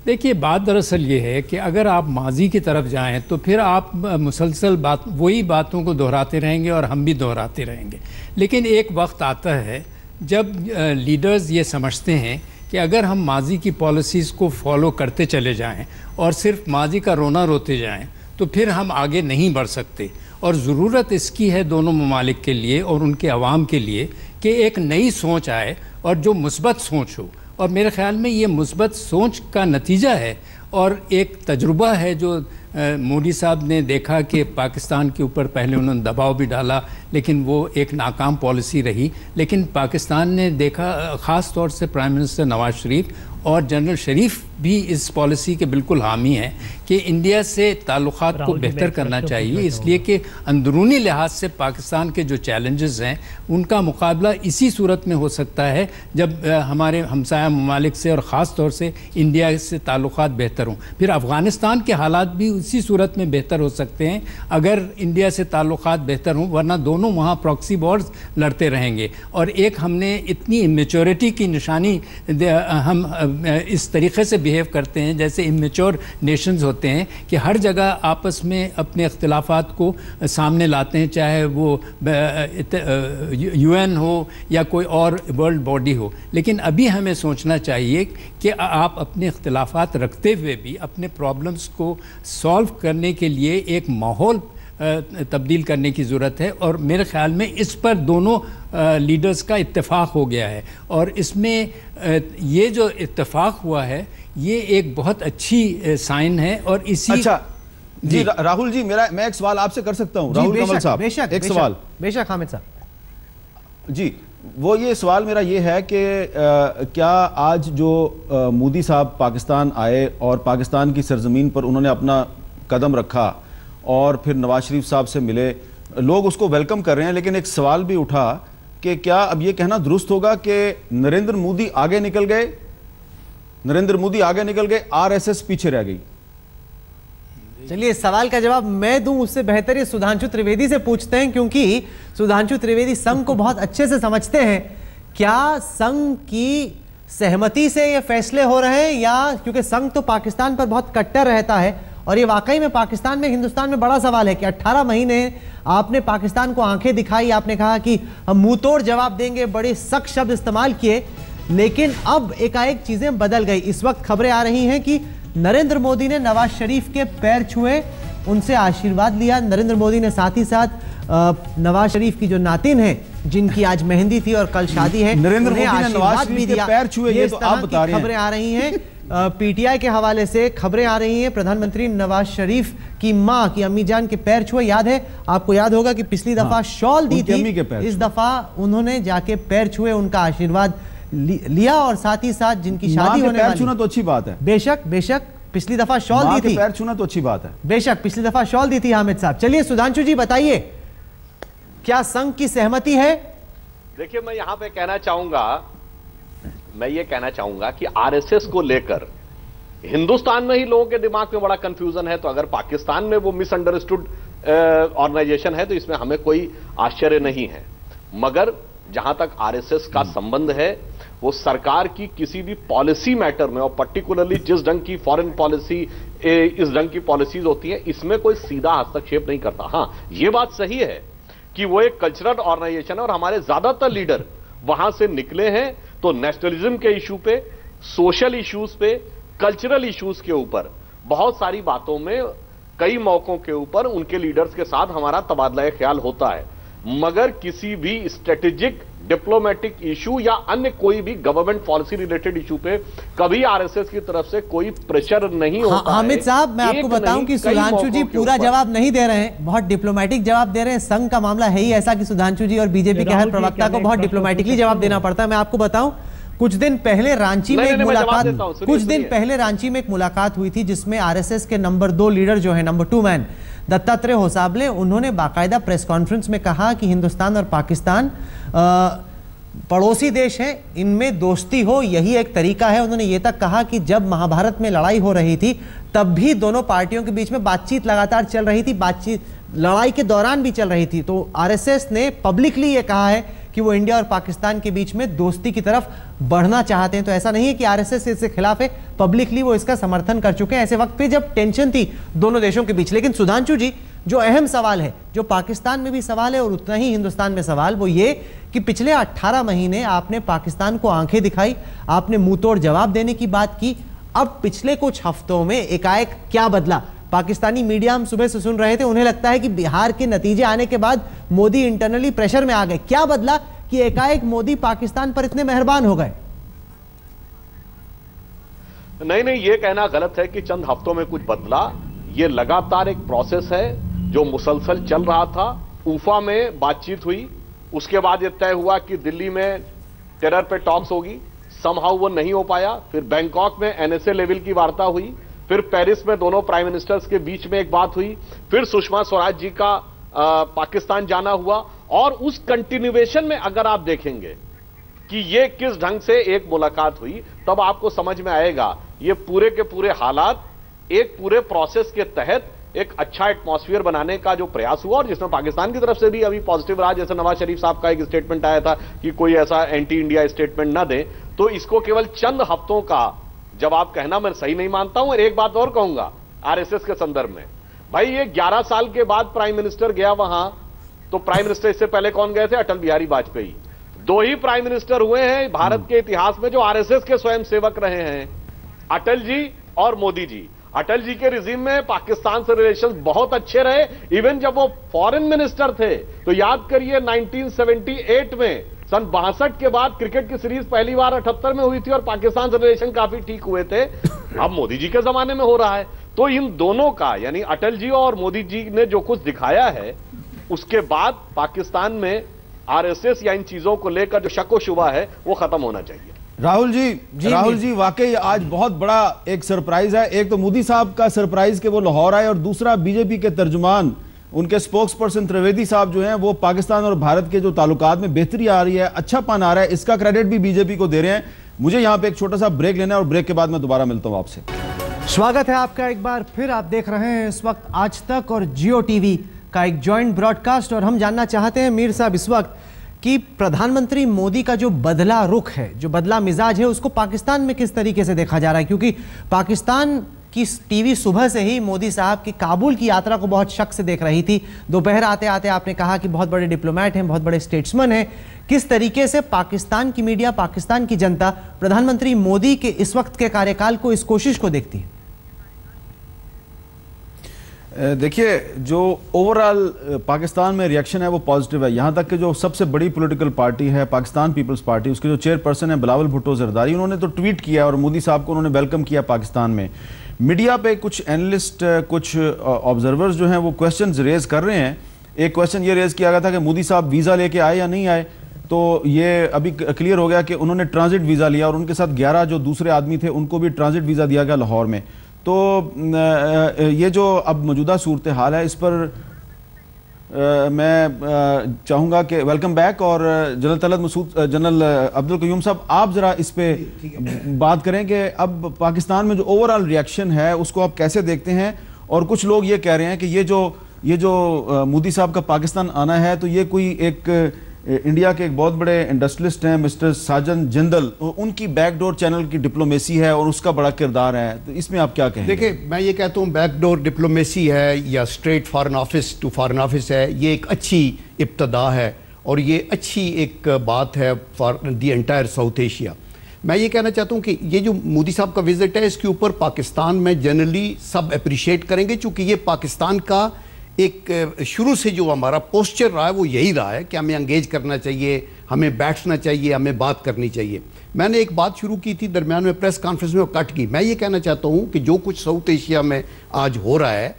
देखिए बात दरअसल ये है कि अगर आप माजी की तरफ जाएं तो फिर आप मुसलसल वही बातों को दोहराते रहेंगे और हम भी दोहराते रहेंगे। लेकिन एक वक्त आता है जब लीडर्स ये समझते हैं कि अगर हम माजी की पॉलिसीज़ को फॉलो करते चले जाएं और सिर्फ माजी का रोना रोते जाएं तो फिर हम आगे नहीं बढ़ सकते। और ज़रूरत इसकी है दोनों ममालिक के लिए और उनके अवाम के लिए कि एक नई सोच आए और जो मुस्बत सोच हो। और मेरे ख़्याल में ये मुस्बत सोच का नतीजा है और एक तजुर्बा है जो मोदी साहब ने देखा कि पाकिस्तान के ऊपर पहले उन्होंने दबाव भी डाला लेकिन वो एक नाकाम पॉलिसी रही। लेकिन पाकिस्तान ने देखा, ख़ास तौर से प्राइम मिनिस्टर नवाज शरीफ और जनरल शरीफ भी इस पॉलिसी के बिल्कुल हामी हैं कि इंडिया से ताल्लुकात को बेहतर करना चाहिए, इसलिए कि अंदरूनी लिहाज से पाकिस्तान के जो चैलेंजेस हैं उनका मुकाबला इसी सूरत में हो सकता है जब हमारे हमसाया ममालिक से और ख़ास तौर से इंडिया से ताल्लुकात बेहतर हों। फिर अफ़गानिस्तान के हालात भी उसी सूरत में बेहतर हो सकते हैं अगर इंडिया से ताल्लुकात बेहतर हों, वरना दोनों वहाँ प्रॉक्सी वॉर्स लड़ते रहेंगे। और एक हमने इतनी इमेच्योरिटी की निशानी हम इस तरीके से बिहेव करते हैं जैसे इमेच्योर नेशंस होते हैं कि हर जगह आपस में अपने इख्तिलाफात को सामने लाते हैं, चाहे वो UN हो या कोई और वर्ल्ड बॉडी हो। लेकिन अभी हमें सोचना चाहिए कि आप अपने इख्तिलाफात रखते हुए भी अपने प्रॉब्लम्स को सॉल्व करने के लिए एक माहौल तब्दील करने की ज़रूरत है, और मेरे ख्याल में इस पर दोनों लीडर्स का इत्तेफाक हो गया है। और इसमें ये जो इत्तेफाक हुआ है ये एक बहुत अच्छी साइन है। और इसी अच्छा जी राहुल जी, मैं एक सवाल आपसे कर सकता हूँ? राहुल कमल साहब, एक सवाल। बेशक हामिद साहब जी, वो ये सवाल मेरा ये है कि क्या आज जो मोदी साहब पाकिस्तान आए और पाकिस्तान की सरजमीन पर उन्होंने अपना कदम रखा और फिर नवाज शरीफ साहब से मिले, लोग उसको वेलकम कर रहे हैं, लेकिन एक सवाल भी उठा कि क्या अब ये कहना दुरुस्त होगा कि नरेंद्र मोदी आगे निकल गए, RSS पीछे रह गई? चलिए, सवाल का जवाब मैं दूं उससे बेहतर ये सुधांशु त्रिवेदी से पूछते हैं, क्योंकि सुधांशु त्रिवेदी संघ को बहुत अच्छे से समझते हैं। क्या संघ की सहमति से ये फैसले हो रहे हैं, या क्योंकि संघ तो पाकिस्तान पर बहुत कट्टर रहता है और ये वाकई में पाकिस्तान में हिंदुस्तान में बड़ा सवाल है कि 18 महीने आपने पाकिस्तान को आंखें दिखाई, आपने कहा कि हम मुंह तोड़ जवाब देंगे, बड़े सख्त शब्द इस्तेमाल किए, लेकिन अब एकाएक चीजें बदल गई। इस वक्त खबरें आ रही हैं कि नरेंद्र मोदी ने नवाज शरीफ के पैर छुए, उनसे आशीर्वाद लिया। नरेंद्र मोदी ने साथ ही साथ नवाज शरीफ की जो नातिन है, जिनकी आज मेहंदी थी और कल शादी है, नरेंद्र मोदी ने नवाज शरीफ के पैर छुए, ये तो आप बता रहे हैं। खबरें आ रही हैं PTI के हवाले से, खबरें आ रही हैं प्रधानमंत्री नवाज शरीफ की मां की अम्मी जान के पैर छुए। याद है, आपको याद होगा कि पिछली दफा शॉल दी थी, इस दफा उन्होंने जाके पैर छुए, उनका आशीर्वाद लिया और साथ ही साथ जिनकी शादी होने वाली, पैर छूना तो अच्छी बात है। बेशक बेशक, पिछली दफा शॉल दी थी, पैर छूना तो अच्छी बात है। बेशक पिछली दफा शॉल दी थी हामिद साहब। चलिए सुधांशु जी बताइए, क्या संघ की सहमति है? देखिए, मैं यहां पे कहना चाहूंगा कि RSS को लेकर हिंदुस्तान में ही लोगों के दिमाग में बड़ा कंफ्यूजन है, तो अगर पाकिस्तान में वो मिसअंडरस्टूड ऑर्गेनाइजेशन है तो इसमें हमें कोई आश्चर्य नहीं है। मगर जहां तक RSS का संबंध है, वो सरकार की किसी भी पॉलिसी मैटर में, और पर्टिकुलरली जिस ढंग की फॉरेन पॉलिसी, इस ढंग की पॉलिसीज होती है, इसमें कोई सीधा हस्तक्षेप नहीं करता। हां, ये बात सही है कि वो एक कल्चरल ऑर्गेनाइजेशन है और हमारे ज्यादातर लीडर वहां से निकले हैं, तो नेशनलिज्म के इशू पे, सोशल इश्यूज पे, कल्चरल इश्यूज के ऊपर, बहुत सारी बातों में, कई मौकों के ऊपर उनके लीडर्स के साथ हमारा तबादला ख्याल होता है। मगर किसी भी स्ट्रेटेजिक डिप्लोमेटिक इशू या अन्य कोई भी गवर्नमेंट पॉलिसी रिलेटेड इशू पे कभी RSS की तरफ से कोई प्रेशर नहीं होता है। हामिद साहब, मैं आपको बताऊं कि सुधांशु जी पूरा जवाब नहीं दे रहे हैं, बहुत डिप्लोमेटिक जवाब दे रहे हैं। संघ का मामला है ही ऐसा कि सुधांशु जी और बीजेपी के हर प्रवक्ता को बहुत डिप्लोमेटिकली जवाब देना पड़ता है। मैं आपको बताऊं, कुछ दिन पहले रांची में एक मुलाकात हुई थी जिसमें RSS के नंबर 2 लीडर जो है, नंबर 2 मैन दत्तात्रेय होसाबले, उन्होंने बाकायदा प्रेस कॉन्फ्रेंस में कहा कि हिंदुस्तान और पाकिस्तान पड़ोसी देश हैं, इनमें दोस्ती हो, यही एक तरीका है। उन्होंने ये तक कहा कि जब महाभारत में लड़ाई हो रही थी तब भी दोनों पार्टियों के बीच में बातचीत लगातार चल रही थी, बातचीत लड़ाई के दौरान भी चल रही थी। तो RSS ने पब्लिकली ये कहा है कि वो इंडिया और पाकिस्तान के बीच में दोस्ती की तरफ बढ़ना चाहते हैं। तो ऐसा नहीं है कि RSS इसके खिलाफ है, पब्लिकली वो इसका समर्थन कर चुके हैं ऐसे वक्त पे जब टेंशन थी दोनों देशों के बीच। लेकिन सुधांशु जी, जो अहम सवाल है, जो पाकिस्तान में भी सवाल है और उतना ही हिंदुस्तान में सवाल, वो ये कि पिछले 18 महीने आपने पाकिस्तान को आंखें दिखाई, आपने मुंह तोड़ जवाब देने की बात की। अब पिछले कुछ हफ्तों में एकाएक क्या बदला? पाकिस्तानी मीडिया हम सुबह से सुन रहे थे, उन्हें लगता है कि बिहार के नतीजे आने के बाद मोदी इंटरनली प्रेशर में आ गए। क्या बदला कि एकाएक मोदी पाकिस्तान पर इतने मेहरबान हो गए? नहीं, ये कहना गलत है कि चंद हफ्तों में कुछ बदला। ये लगातार एक प्रोसेस है जो मुसलसल चल रहा था। उफा में बातचीत हुई, उसके बाद यह तय हुआ कि दिल्ली में टेरर पे टॉक्स होगी, समहाउ वो नहीं हो पाया। फिर बैंकॉक में एनएसए लेवल की वार्ता हुई, फिर पेरिस में दोनों प्राइम मिनिस्टर्स के बीच में एक बात हुई, फिर सुषमा स्वराज जी का पाकिस्तान जाना हुआ, और उस कंटिन्यूएशन में अगर आप देखेंगे कि ये किस ढंग से एक मुलाकात हुई, तब आपको समझ में आएगा ये पूरे के पूरे हालात एक पूरे प्रोसेस के तहत एक अच्छा एटमॉस्फेयर बनाने का जो प्रयास हुआ, और जिसमें पाकिस्तान की तरफ से भी अभी पॉजिटिव रहा। जैसे नवाज शरीफ साहब का एक स्टेटमेंट आया था कि कोई ऐसा एंटी इंडिया स्टेटमेंट ना दे, तो इसको केवल चंद हफ्तों का जवाब कहना मैं सही नहीं मानता हूं। और एक बात और कहूंगा आरएसएस के संदर्भ में, भाई ये 11 साल के बाद प्राइम मिनिस्टर गया वहां, तो प्राइम मिनिस्टर इससे पहले कौन गए थे? अटल बिहारी वाजपेयी। 2 ही प्राइम मिनिस्टर हुए हैं भारत के इतिहास में जो आरएसएस के स्वयं सेवक रहे हैं, अटल जी और मोदी जी। अटल जी के रिजीम में पाकिस्तान से रिलेशंस बहुत अच्छे रहे, इवन जब वो फॉरेन मिनिस्टर थे। तो याद करिए 1978 में, सन 62 के बाद क्रिकेट की सीरीज पहली बार 78 में हुई थी और पाकिस्तान से रिलेशन काफी ठीक हुए थे। अब मोदी जी के जमाने में हो रहा है। तो इन दोनों का, यानी अटल जी और मोदी जी ने जो कुछ दिखाया है, उसके बाद पाकिस्तान में आरएसएस या इन चीजों को लेकर जो शक व शुबा है वो खत्म होना चाहिए। राहुल जी वाकई आज बहुत बड़ा एक सरप्राइज है। एक तो मोदी साहब का सरप्राइज कि वो लाहौर आए, और दूसरा बीजेपी के तर्जुमान उनके स्पोक्स पर्सन त्रिवेदी साहब जो हैं वो पाकिस्तान और भारत के जो ताल्लुकात में बेहतरी आ रही है, अच्छा पान आ रहा है, इसका क्रेडिट भी बीजेपी को दे रहे हैं। मुझे यहाँ पे एक छोटा सा ब्रेक लेना है और ब्रेक के बाद मैं दोबारा मिलता हूँ आपसे। स्वागत है आपका एक बार फिर। आप देख रहे हैं इस वक्त आज तक और जियो टीवी का एक जॉइंट ब्रॉडकास्ट, और हम जानना चाहते हैं मीर साहब इस वक्त कि प्रधानमंत्री मोदी का जो बदला रुख है, जो बदला मिजाज है, उसको पाकिस्तान में किस तरीके से देखा जा रहा है? क्योंकि पाकिस्तान की टीवी सुबह से ही मोदी साहब की काबुल की यात्रा को बहुत शक से देख रही थी। दोपहर आते आते आपने कहा कि बहुत बड़े डिप्लोमेट हैं, बहुत बड़े स्टेट्समैन हैं। किस तरीके से पाकिस्तान की मीडिया, पाकिस्तान की जनता प्रधानमंत्री मोदी के इस वक्त के कार्यकाल को, इस कोशिश को देखती है? देखिए, जो ओवरऑल पाकिस्तान में रिएक्शन है वो पॉजिटिव है। यहाँ तक कि जो सबसे बड़ी पॉलिटिकल पार्टी है पाकिस्तान पीपल्स पार्टी, उसके जो चेयरपर्सन है बिलावल भुट्टो जरदारी, उन्होंने तो ट्वीट किया और मोदी साहब को उन्होंने वेलकम किया पाकिस्तान में। मीडिया पे कुछ एनालिस्ट, कुछ ऑब्जर्वर्स जो हैं वो क्वेश्चंस रेज कर रहे हैं। एक क्वेश्चन ये रेज किया गया था कि मोदी साहब वीज़ा लेके आए या नहीं आए, तो ये अभी क्लियर हो गया कि उन्होंने ट्रांजिट वीज़ा लिया और उनके साथ 11 जो दूसरे आदमी थे उनको भी ट्रांजिट वीज़ा दिया गया लाहौर में। तो ये जो अब मौजूदा सूरत हाल है, इस पर मैं चाहूँगा कि वेलकम बैक, और जनरल तलत मसूद, जनरल अब्दुल कयूम साहब, आप ज़रा इस पे बात करें कि अब पाकिस्तान में जो ओवरऑल रिएक्शन है उसको आप कैसे देखते हैं। और कुछ लोग ये कह रहे हैं कि ये जो मोदी साहब का पाकिस्तान आना है, तो ये कोई एक इंडिया के एक बहुत बड़े इंडस्ट्रियलिस्ट हैं मिस्टर साजन जिंदल, उनकी बैकडोर चैनल की डिप्लोमेसी है और उसका बड़ा किरदार है। तो इसमें आप क्या कहेंगे? देखिए, मैं ये कहता हूँ बैकडोर डिप्लोमेसी है या straight foreign office to foreign office है, ये एक अच्छी इब्तदा है और ये अच्छी एक बात है for the entire south Asia. मैं ये कहना चाहता हूँ कि ये जो मोदी साहब का विजिट है, इसके ऊपर पाकिस्तान में जनरली सब अप्रिशिएट करेंगे, चूँकि ये पाकिस्तान का एक शुरू से जो हमारा पोस्चर रहा है वो यही रहा है कि हमें एंगेज करना चाहिए, हमें बैठना चाहिए, हमें बात करनी चाहिए। मैंने एक बात शुरू की थी, दरमियान में प्रेस कॉन्फ्रेंस में वो कट की। मैं ये कहना चाहता हूँ कि जो कुछ साउथ एशिया में आज हो रहा है,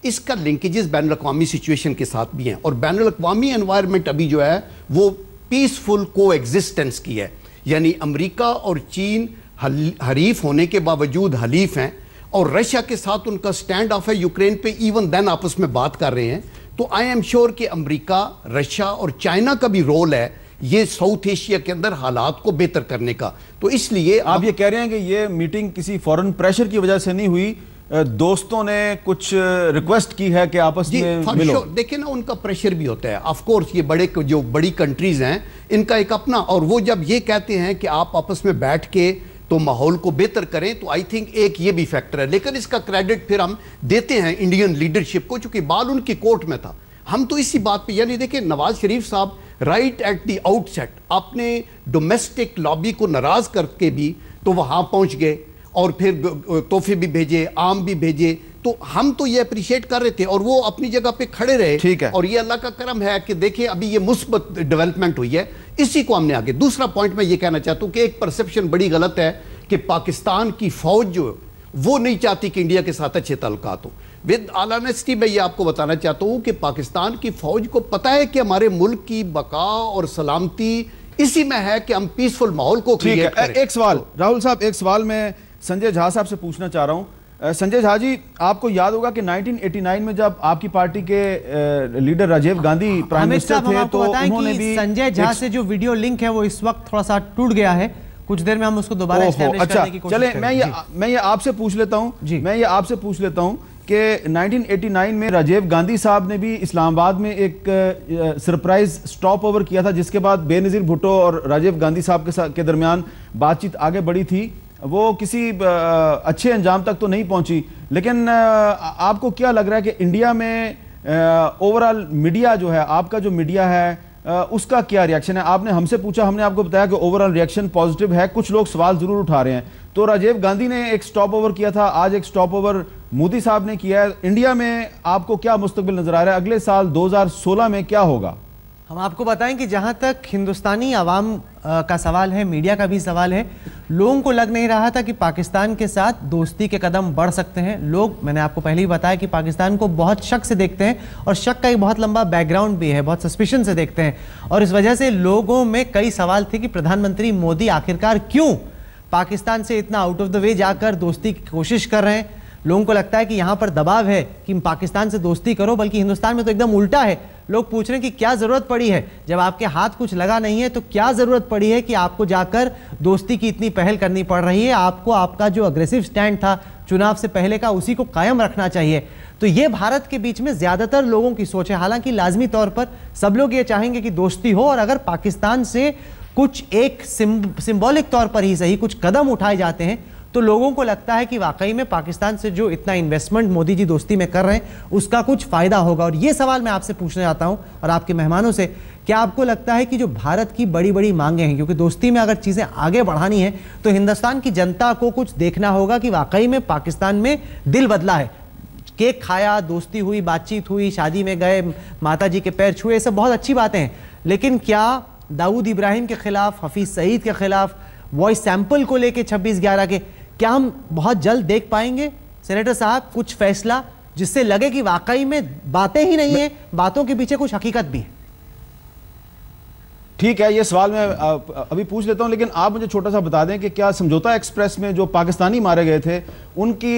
इसका लिंकेजेस बैनुल अक़वामी सिचुएशन के साथ भी हैं, और बैनुल अक़वामी एनवायरनमेंट अभी जो है वो पीसफुल को एग्जिस्टेंस की है। यानी अमेरिका और चीन हरीफ होने के बावजूद हलीफ हैं, और रशिया के साथ उनका स्टैंड ऑफ है यूक्रेन पे, इवन देन आपस में बात कर रहे हैं। तो आई एम श्योर कि अमेरिका, रशिया और चाइना का भी रोल है ये साउथ एशिया के अंदर हालात को बेहतर करने का। तो इसलिए आप ये कह रहे हैं कि ये मीटिंग किसी फॉरेन प्रेशर की वजह से नहीं हुई, दोस्तों ने कुछ रिक्वेस्ट की है कि आपस में मिलो। देखिए ना, उनका प्रेशर भी होता है। ऑफ कोर्स ये जो बड़ी कंट्रीज हैं इनका एक अपना, और वो जब ये कहते हैं कि आप आपस में बैठ के तो माहौल को बेहतर करें, तो आई थिंक एक ये भी फैक्टर है। लेकिन इसका क्रेडिट फिर हम देते हैं इंडियन लीडरशिप को, चूंकि बाल उनकी कोर्ट में था। हम तो इसी बात पे, यानी देखिए नवाज शरीफ साहब राइट एट द आउटसेट अपने डोमेस्टिक लॉबी को नाराज करके भी तो वहां पहुंच गए, और फिर तोहफे भी भेजे, आम भी भेजे। तो हम तो ये अप्रिशिएट कर रहे थे और वो अपनी जगह पे खड़े रहे। ठीक है, और ये अल्लाह का करम है कि देखिए अभी ये मुस्बत डेवलपमेंट हुई है, इसी को हमने आगे। दूसरा पॉइंट मैं ये कहना चाहता हूं कि एक परसेप्शन बड़ी गलत है कि पाकिस्तान की फौज जो वो नहीं चाहती कि इंडिया के साथ अच्छे ताल्लुकात हो। विद ऑल ऑनेस्टी मैं ये आपको बताना चाहता हूं कि पाकिस्तान की फौज को पता है कि हमारे मुल्क की बका और सलामती इसी में है कि हम पीसफुल माहौल को क्रिएट करें। एक सवाल राहुल साहब, एक सवाल मैं संजय झा साहब से पूछना चाह रहा हूं। संजय झा जी, आपको याद होगा कि 1989 में जब आपकी पार्टी के leader Rajiv Gandhi prime minister थे तो उन्होंने भी संजय झा से जो वीडियो लिंक है वो इस वक्त थोड़ा सा टूट गया है, कुछ देर में हम उसको दोबारा एस्टैब्लिश करने की कोशिश करेंगे। चले, मैं ये आपसे पूछ लेता हूं कि 1989 में राजीव गांधी साहब ने भी इस्लामाबाद में एक सरप्राइज स्टॉप ओवर किया था, जिसके बाद बेनजीर भुट्टो और राजीव गांधी साहब के दरमियान बातचीत आगे बढ़ी थी। वो किसी अच्छे अंजाम तक तो नहीं पहुंची, लेकिन आपको क्या लग रहा है कि इंडिया में ओवरऑल मीडिया जो है, आपका जो मीडिया है, उसका क्या रिएक्शन है? आपने हमसे पूछा, हमने आपको बताया कि ओवरऑल रिएक्शन पॉजिटिव है, कुछ लोग सवाल जरूर उठा रहे हैं। तो राजीव गांधी ने एक स्टॉप ओवर किया था, आज एक स्टॉप ओवर मोदी साहब ने किया है। इंडिया में आपको क्या मुस्तकबिल नजर आ रहा है? अगले साल 2016 में क्या होगा? हम आपको बताएं कि जहां तक हिंदुस्तानी आवाम का सवाल है, मीडिया का भी सवाल है, लोगों को लग नहीं रहा था कि पाकिस्तान के साथ दोस्ती के कदम बढ़ सकते हैं। लोग, मैंने आपको पहले ही बताया कि पाकिस्तान को बहुत शक से देखते हैं और शक का एक बहुत लंबा बैकग्राउंड भी है, बहुत सस्पिशन से देखते हैं। और इस वजह से लोगों में कई सवाल थे कि प्रधानमंत्री मोदी आखिरकार क्यों पाकिस्तान से इतना आउट ऑफ द वे जाकर दोस्ती की कोशिश कर रहे हैं। लोगों को लगता है कि यहां पर दबाव है कि पाकिस्तान से दोस्ती करो, बल्कि हिंदुस्तान में तो एकदम उल्टा है। लोग पूछ रहे हैं कि क्या जरूरत पड़ी है, जब आपके हाथ कुछ लगा नहीं है तो क्या जरूरत पड़ी है कि आपको जाकर दोस्ती की इतनी पहल करनी पड़ रही है। आपको आपका जो अग्रेसिव स्टैंड था चुनाव से पहले का, उसी को कायम रखना चाहिए। तो ये भारत के बीच में ज्यादातर लोगों की सोच है। हालांकि लाजमी तौर पर सब लोग ये चाहेंगे कि दोस्ती हो, और अगर पाकिस्तान से कुछ एक सिंबॉलिक तौर पर ही सही कुछ कदम उठाए जाते हैं तो लोगों को लगता है कि वाकई में पाकिस्तान से जो इतना इन्वेस्टमेंट मोदी जी दोस्ती में कर रहे हैं उसका कुछ फायदा होगा। और ये सवाल मैं आपसे पूछना चाहता हूं और आपके मेहमानों से, क्या आपको लगता है कि जो भारत की बड़ी बड़ी मांगे हैं, क्योंकि दोस्ती में अगर चीजें आगे बढ़ानी है तो हिंदुस्तान की जनता को कुछ देखना होगा कि वाकई में पाकिस्तान में दिल बदला है, केक खाया, दोस्ती हुई, बातचीत हुई, शादी में गए, माता जी के पैर छुए, ये सब बहुत अच्छी बातें हैं। लेकिन क्या दाऊद इब्राहिम के खिलाफ, हफीज सईद के खिलाफ, वॉइस सैंपल को लेके 26/11 के, क्या हम बहुत जल्द देख पाएंगे सेनेटर साहब कुछ फैसला जिससे लगे कि वाकई में बातें ही नहीं है, बातों के पीछे कुछ हकीकत भी है? ठीक है, ये सवाल मैं अभी पूछ लेता हूं, लेकिन आप मुझे छोटा सा बता दें कि क्या समझौता एक्सप्रेस में जो पाकिस्तानी मारे गए थे उनकी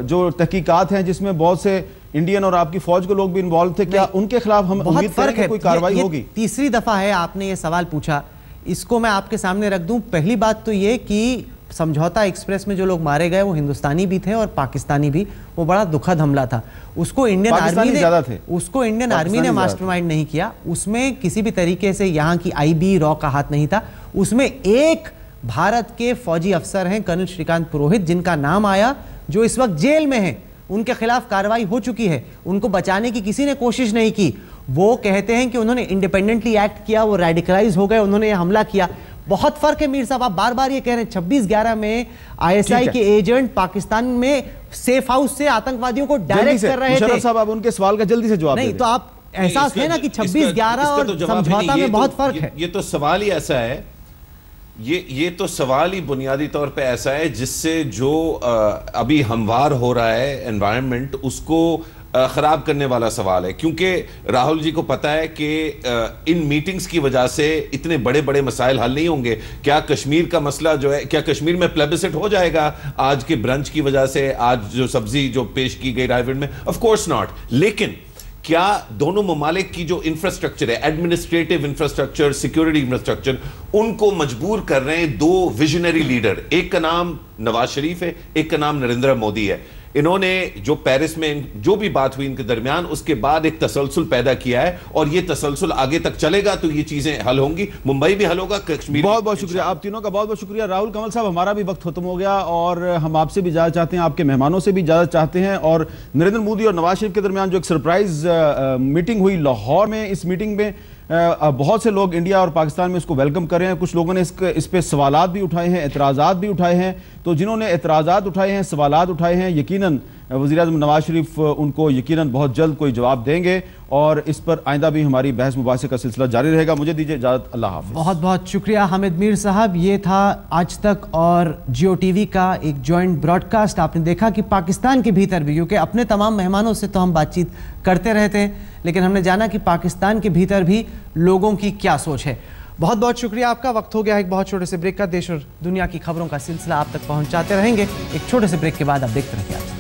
जो तहकीकात हैं जिसमें बहुत से इंडियन और आपकी फौज के लोग भी इन्वॉल्व थे, क्या उनके खिलाफ हम उम्मीद करें कि कोई कार्रवाई होगी? तीसरी दफा है आपने ये सवाल पूछा, इसको मैं आपके सामने रख दूं। पहली बात तो ये कि समझौता एक्सप्रेस में जो लोग मारे गए वो हिंदुस्तानी भी थे और पाकिस्तानी भी। वो बड़ा दुखद हमला था। उसको इंडियन आर्मी ने मास्टरमाइंड नहीं किया, उसमें किसी भी तरीके से यहाँ की IB रॉ का हाथ नहीं था। उसमें एक भारत के फौजी अफसर हैं कर्नल श्रीकांत पुरोहित, जिनका नाम आया, जो इस वक्त जेल में हैं। उनके खिलाफ कार्रवाई हो चुकी है, उनको बचाने की किसी ने कोशिश नहीं की। वो कहते हैं कि उन्होंने इंडिपेंडेंटली एक्ट किया, वो रेडिकलाइज हो गए, उन्होंने ये हमला किया। बहुत फर्क है मीर साहब, आप बार बार ये कह रहे हैं 26/11 में ISI के एजेंट पाकिस्तान में सेफ हाउस से आतंकवादियों को डायरेक्ट कर रहे थे। साहब, आप उनके सवाल का जल्दी से जवाब नहीं, तो आप एहसास है ना कि 26/11 और समझौता में बहुत फर्क है। ये तो सवाल ही ऐसा है, ये तो सवाल ही बुनियादी तौर पे ऐसा है जिससे जो अभी हमवार हो रहा है एनवायरनमेंट, उसको खराब करने वाला सवाल है। क्योंकि राहुल जी को पता है कि इन मीटिंग्स की वजह से इतने बड़े बड़े मसाइल हल नहीं होंगे। क्या कश्मीर का मसला जो है, क्या कश्मीर में प्लेबिसिट हो जाएगा आज के ब्रंच की वजह से, आज जो सब्जी जो पेश की गई रायविंड में? Of course not. लेकिन क्या दोनों ममालिक की जो इंफ्रास्ट्रक्चर है, एडमिनिस्ट्रेटिव इंफ्रास्ट्रक्चर, सिक्योरिटी इंफ्रास्ट्रक्चर, उनको मजबूर कर रहे हैं दो विजनरी लीडर। एक का नाम नवाज शरीफ है, एक का नाम नरेंद्र मोदी है। इन्होंने जो पेरिस में जो भी बात हुई इनके दरमियान, उसके बाद एक तसलसल पैदा किया है और ये तसलसल आगे तक चलेगा तो ये चीजें हल होंगी। मुंबई भी हल होगा, कश्मीर। बहुत बहुत शुक्रिया आप तीनों का, बहुत बहुत शुक्रिया। राहुल कंवल साहब, हमारा भी वक्त खत्म हो गया और हम आपसे भी इजाजत चाहते हैं, आपके मेहमानों से भी इजाजत चाहते हैं। और नरेंद्र मोदी और नवाज शरीफ के दरमियान जो एक सरप्राइज मीटिंग हुई लाहौर में, इस मीटिंग में बहुत से लोग इंडिया और पाकिस्तान में इसको वेलकम कर रहे हैं। कुछ लोगों ने इस पे सवालात भी उठाए हैं, एतराज़ात भी उठाए हैं। तो जिन्होंने एतराज़ात उठाए हैं, सवालात उठाए हैं, यकीनन वज़ीर-ए-आज़म नवाज शरीफ उनको यकीनन बहुत जल्द कोई जवाब देंगे और इस पर आइंदा भी हमारी बहस मुबाहिसे का सिलसिला जारी रहेगा। मुझे दीजिए इजाज़त, अल्लाह हाफ़िज़। बहुत बहुत शुक्रिया हामिद मीर साहब। ये था आज तक और जियो टीवी का एक जॉइंट ब्रॉडकास्ट। आपने देखा कि पाकिस्तान के भीतर भी, क्योंकि अपने तमाम मेहमानों से तो हम बातचीत करते रहते हैं, लेकिन हमने जाना कि पाकिस्तान के भीतर भी लोगों की क्या सोच है। बहुत बहुत शुक्रिया आपका। वक्त हो गया है एक बहुत छोटे से ब्रेक का। देश और दुनिया की खबरों का सिलसिला आप तक पहुंचाते रहेंगे। एक छोटे से ब्रेक के बाद आप देखते रहिए।